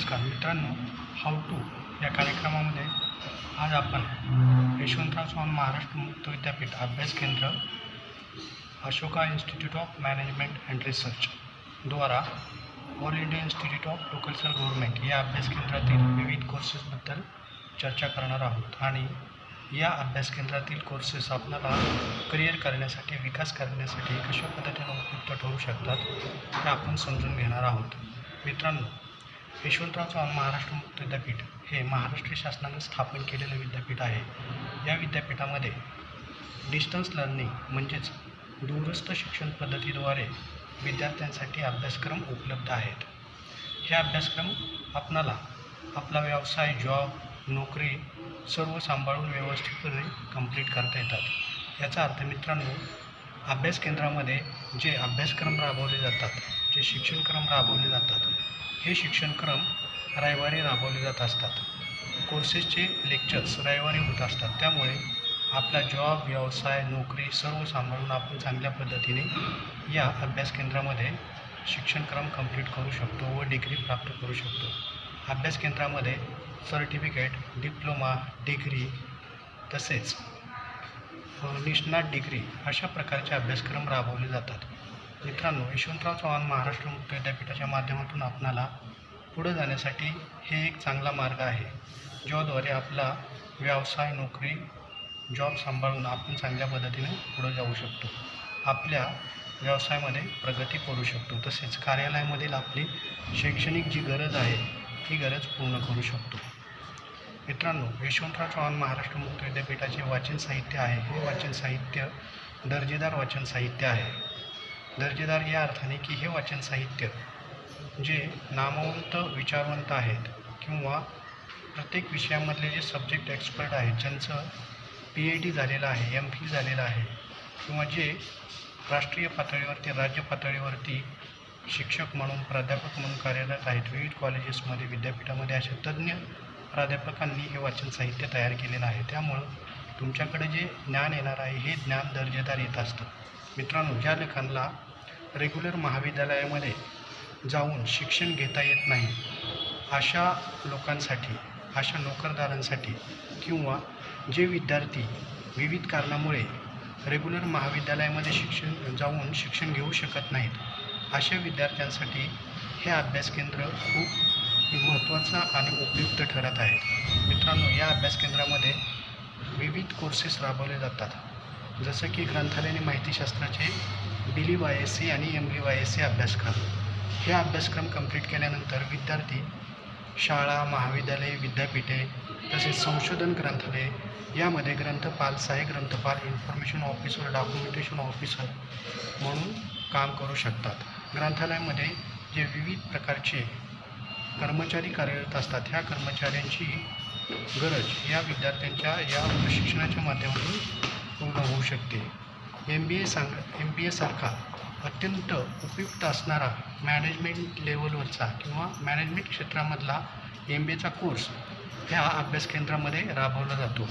नमस्कार मित्रांनो, how to या कार्यक्रमामध्ये आज आपण यशवंतराव चव्हाण महाराष्ट्र मुक्त विद्यापीठ अभ्यास केंद्र Ashoka institute of management and research द्वारा all India institute of local government या अभ्यास केंद्रातील विविध कोर्सेसबद्दल चर्चा करणार आहोत आणि या अभ्यास केंद्रातील कोर्सेस आपल्याला करिअर करण्यासाठी, विकास करण्यासाठी कशा पद्धतीने उपयुक्त ठरू शकतात हे आपण समजून घेणार आहोत. मित्रांनो, यशवंतराव चव्हाण महाराष्ट्र मुक्त विद्यापीठ हे महाराष्ट्र शासनाने स्थापन केलेलं विद्यापीठ आहे. या विद्यापीठामध्ये डिस्टन्स लर्निंग म्हणजेच दूरस्थ शिक्षण पद्धतीद्वारे विद्यार्थ्यांसाठी अभ्यासक्रम उपलब्ध आहेत. हे अभ्यासक्रम आपणाला आपला व्यवसाय, जॉब, नोकरी सर्व सांभाळून व्यवस्थितपणे कंप्लीट करता येतात. याचा अर्थ मित्रांनो, अभ्यास केंद्रामध्ये जे अभ्यासक्रम राबवले जातात, जे शिक्षणक्रम राबवले जातात, हे शिक्षणक्रम रविवारी राबवले जात असतात. कोर्सेसचे लेक्चर्स रविवारी होत असतात. त्यामुळे आपला जॉब, व्यवसाय, नोकरी सर्व सांभाळून आपण चांगल्या पद्धतीने या अभ्यास केंद्रामध्ये शिक्षणक्रम कंप्लीट करू शकतो व डिग्री प्राप्त करू शकतो. अभ्यास केंद्रामध्ये सर्टिफिकेट, डिप्लोमा, डिग्री तसेच निष्णात डिग्री अशा प्रकारचे अभ्यासक्रम राबवले जातात. मित्रांनो, यशवंतराव चव्हाण महाराष्ट्र मुक्त विद्यापीठाच्या माध्यमातून आपणाला पुढे जाण्यासाठी हे एक चांगला मार्ग आहे, ज्याद्वारे आपला व्यवसाय, नोकरी, जॉब सांभाळून आपण चांगल्या पद्धतीने पुढे जाऊ शकतो. आपल्या व्यवसायामध्ये प्रगती करू शकतो. तसेच कार्यालयामधील आपली शैक्षणिक जी गरज आहे ही गरज पूर्ण करू शकतो. मित्रांनो, यशवंतराव चव्हाण महाराष्ट्र मुक्त विद्यापीठाचे वाचन साहित्य आहे. हे वाचन साहित्य दर्जेदार वाचन साहित्य आहे. दर्जेदार या अर्थाने की हे वाचन साहित्य जे नामवंत विचारवंत आहेत किंवा प्रत्येक विषयामधले जे सब्जेक्ट एक्सपर्ट आहेत, ज्यांचं PhD झालेलं आहे, MPhil झालेलं आहे किंवा जे राष्ट्रीय पातळीवरती, राज्य पातळीवरती शिक्षक म्हणून, प्राध्यापक म्हणून कार्यरत आहेत विविध कॉलेजेसमध्ये, विद्यापीठामध्ये, अशा तज्ज्ञ प्राध्यापकांनी हे वाचन साहित्य तयार केलेलं आहे. त्यामुळं तुमच्याकडे जे ज्ञान येणार आहे हे ज्ञान दर्जेदार येत असतं. मित्रांनो, ज्या लेखांना रेग्युलर महाविद्यालयामध्ये जाऊन शिक्षण घेता येत नाही, अशा लोकांसाठी, अशा नोकरदारांसाठी किंवा जे विद्यार्थी विविध कारणामुळे रेग्युलर महाविद्यालयामध्ये जाऊन शिक्षण घेऊ शकत नाहीत, अशा विद्यार्थ्यांसाठी हे अभ्यास केंद्र खूप महत्त्वाचं आणि उपयुक्त ठरत आहे. मित्रांनो, या अभ्यास केंद्रामध्ये विविध कोर्सेस राबवले जातात, जसं की ग्रंथालय आणि माहितीशास्त्राचे BLYSC आणि MLYSC अभ्यासक्रम. हे अभ्यासक्रम कंप्लीट केल्यानंतर विद्यार्थी शाळा, महाविद्यालये, विद्यापीठे तसेच संशोधन ग्रंथालय यामध्ये ग्रंथपाल, सहाय्यक ग्रंथपाल, इन्फॉर्मेशन ऑफिसर, डॉक्युमेंटेशन ऑफिसर म्हणून काम करू शकतात. ग्रंथालयामध्ये जे विविध प्रकारचे कर्मचारी कार्यरत असतात, ह्या कर्मचाऱ्यांची गरज या विद्यार्थ्यांच्या या प्रशिक्षणाच्या माध्यमातून पूर्ण होऊ शकते. MBA सारखा अत्यंत उपयुक्त असणारा मॅनेजमेंट लेवलवरचा किंवा मॅनेजमेंट क्षेत्रामधला MBAचा कोर्स ह्या अभ्यास केंद्रामध्ये राबवला जातो.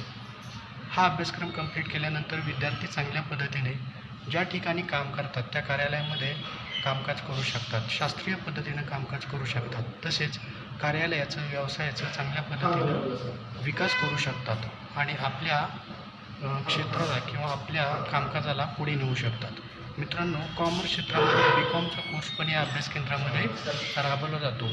हा अभ्यासक्रम कंप्लीट केल्यानंतर विद्यार्थी चांगल्या पद्धतीने ज्या ठिकाणी काम करतात त्या कार्यालयामध्ये कामकाज करू शकतात, शास्त्रीय पद्धतीनं कामकाज करू शकतात. तसेच कार्यालयाचं, व्यवसायाचं चांगल्या पद्धतीनं विकास करू शकतात आणि आपल्या क्षेत्राला किंवा आपल्या कामकाजाला पुढे नेऊ शकतात. मित्रांनो, कॉमर्स क्षेत्रामध्ये BComचा कोर्स पण या अभ्यास केंद्रामध्ये राबवला जातो.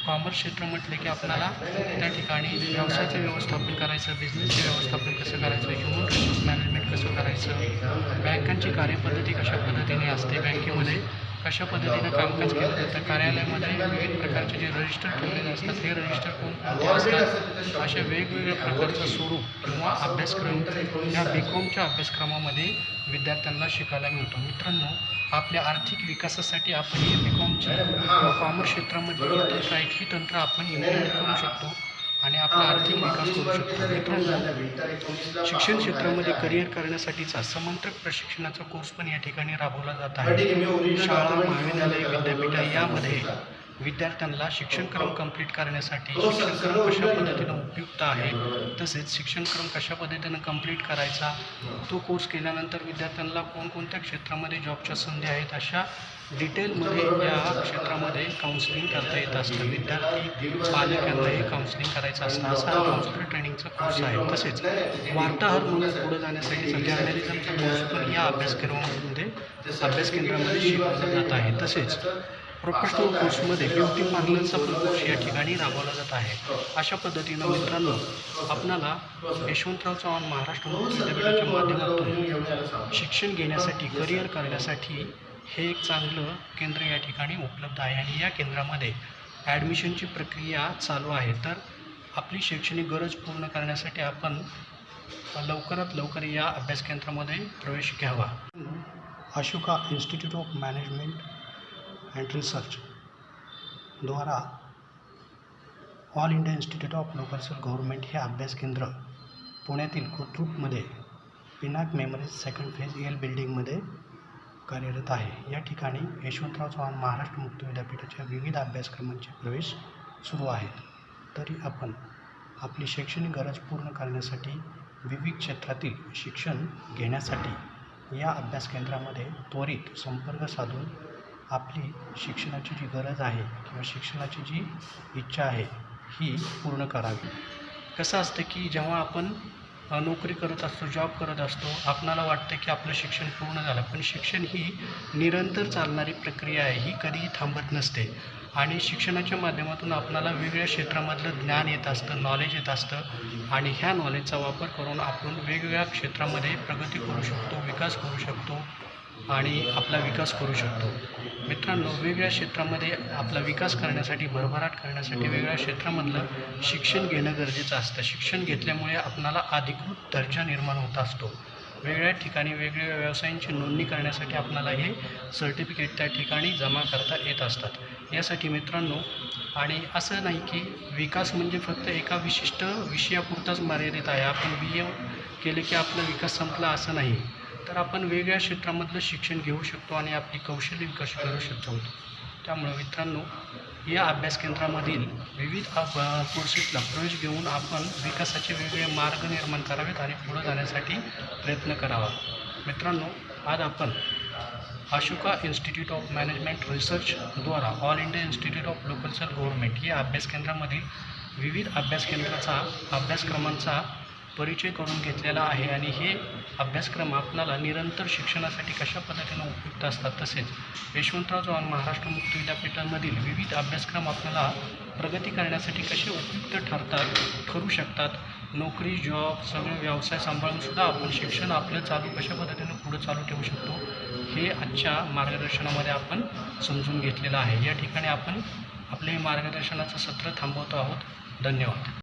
कॉमर्स क्षेत्र म्हटले की आपल्याला त्या ठिकाणी व्यवसायाचं व्यवस्थापन करायचं, बिझनेसचे व्यवस्थापन कसं करायचं, ह्युमन रिसोर्स मॅनेजमेंट कसं करायचं, बँकांची कार्यपद्धती कशा पद्धतीने असते, बँकेमध्ये कशा पद्धतीनं कामकाज केलं जातं, कार्यालयामध्ये विविध प्रकारचे जे रजिस्टर ठेवलेले असतात हे रजिस्टर कोणकोणते असतात, अशा वेगवेगळ्या प्रकारचं स्वरूप किंवा अभ्यासक्रम ह्या BComच्या अभ्यासक्रमामध्ये विद्यार्थ्यांना शिकायला मिळतो. मित्रांनो, आपल्या आर्थिक विकासासाठी आपण हे BComचे कॉमर्स क्षेत्रामध्ये तंत्र आहेत, ही तंत्र आपण इम्प्लिमेंट करू शकतो आणि आपला आर्थिक विकास करू शकतो. मित्रांनो, शिक्षण क्षेत्रामध्ये करिअर करण्यासाठीचा समांतर प्रशिक्षणाचा कोर्स पण या ठिकाणी राबवला जात आहे. शाळा, महाविद्यालय, विद्यापीठ यामध्ये विद्यार्थ्यांना शिक्षणक्रम कंप्लीट करण्यासाठी शिक्षणक्रम कशा पद्धतीनं उपयुक्त आहे, तसेच शिक्षणक्रम कशा पद्धतीनं कंप्लीट करायचा, तो कोर्स केल्यानंतर विद्यार्थ्यांना कोणकोणत्या क्षेत्रामध्ये जॉबच्या संधी आहेत, अशा डिटेलमध्ये या क्षेत्रामध्ये काउन्सिलिंग करता येत असतं. विद्यार्थी पालकांनाही काउन्सिलिंग करायचं असतं. असा हा काउन्सिलर ट्रेनिंगचा कोर्स आहे. तसेच वार्ताहर म्हणून पुढे जाण्यासाठी जर्नलिझमचा कोर्स पण या अभ्यास केंद्रामध्ये शिकवला जात आहे. तसेच प्रोफेशनल कोर्समध्ये ब्युटी पार्लरचा पण कोर्स या ठिकाणी राबवला जात आहे. अशा पद्धतीनं मित्रांनो, आपणाला यशवंतराव चव्हाण महाराष्ट्र मुक्त विद्यापीठाच्या माध्यमातून शिक्षण घेण्यासाठी, करिअर करण्यासाठी हे एक चांगलं केंद्र या ठिकाणी उपलब्ध आहे आणि या केंद्रामध्ये ॲडमिशनची प्रक्रिया चालू आहे. तर आपली शैक्षणिक गरज पूर्ण करण्यासाठी आपण लवकरात लवकर या अभ्यास केंद्रामध्ये प्रवेश घ्यावा. Ashoka institute of management and research द्वारा all India institute of local government हे अभ्यास केंद्र पुण्यातील कोथरूडमध्ये Pinak memories second phase L बिल्डिंगमध्ये कार्यरत आहे. या ठिकाणी यशवंतराव चव्हाण महाराष्ट्र मुक्त विद्यापीठाच्या विविध अभ्यासक्रमांचे प्रवेश सुरू आहेत. तरी आपण आपली शैक्षणिक गरज पूर्ण करण्यासाठी विविध क्षेत्रातील शिक्षण घेण्यासाठी या अभ्यास केंद्रामध्ये त्वरित संपर्क साधून आपली शिक्षणाची जी गरज आहे किंवा शिक्षणाची जी इच्छा आहे ही पूर्ण करावी. कसं असतं की जेव्हा आपण नोकरी करत असतो, जॉब करत असतो, आपणाला वाटतं की आपलं शिक्षण पूर्ण झालं, पण शिक्षण ही निरंतर चालणारी प्रक्रिया आहे. ही कधीही थांबत नसते आणि शिक्षणाच्या माध्यमातून आपणाला वेगवेगळ्या क्षेत्रामधलं ज्ञान येत असतं, नॉलेज येत असतं आणि ह्या नॉलेजचा वापर करून आपण वेगवेगळ्या क्षेत्रामध्ये प्रगती करू शकतो, विकास करू शकतो आणि आपला विकास करू शकतो. मित्रांनो, वेगवेगळ्या क्षेत्रामध्ये आपला विकास करण्यासाठी, भरभराट करण्यासाठी वेगवेगळ्या क्षेत्रामधलं शिक्षण घेणं गरजेचं असतं. शिक्षण घेतल्यामुळे आपणाला अधिकृत दर्जा निर्माण होत असतो. वेगवेगळ्या ठिकाणी वेगवेगळ्या व्यवसायांची नोंदणी करण्यासाठी आपणाला हे सर्टिफिकेट त्या ठिकाणी जमा करता येत असतात. यासाठी मित्रांनो, आणि असं नाही की विकास म्हणजे फक्त एका विशिष्ट विषयापुरताच मर्यादित आहे. आपण BA केले की आपला विकास संपला असं नाही. तर आपण वेगवेगळ्या क्षेत्रामधलं शिक्षण घेऊ शकतो आणि आपली कौशल्य विकसित करू शकतो. त्यामुळे मित्रांनो, या अभ्यास केंद्रामधील विविध कोर्सेसला प्रवेश घेऊन आपण विकासाचे वेगवेगळे मार्ग निर्माण करावेत आणि पुढे जाण्यासाठी प्रयत्न करावा. मित्रांनो, आज आपण Ashoka institute of management research द्वारा all India institute of local government या अभ्यास केंद्रामधील विविध अभ्यासक्रमांचा परिचय करून घेतलेला आहे आणि हे अभ्यासक्रम आपणाला निरंतर शिक्षणासाठी कशा पद्धतीनं उपयुक्त असतात. तसेच यशवंतराव चव्हाण महाराष्ट्र मुक्त विद्यापीठांमधील विविध अभ्यासक्रम आपल्याला प्रगती करण्यासाठी कसे उपयुक्त ठरू शकतात. नोकरी, जॉब, सगळे व्यवसाय सांभाळूनसुद्धा आपण शिक्षण आपलं कशा पद्धतीनं पुढं चालू ठेवू शकतो हे आजच्या मार्गदर्शनामध्ये आपण समजून घेतलेलं आहे. या ठिकाणी आपण आपले मार्गदर्शनाचं सत्र थांबवतो आहोत. धन्यवाद.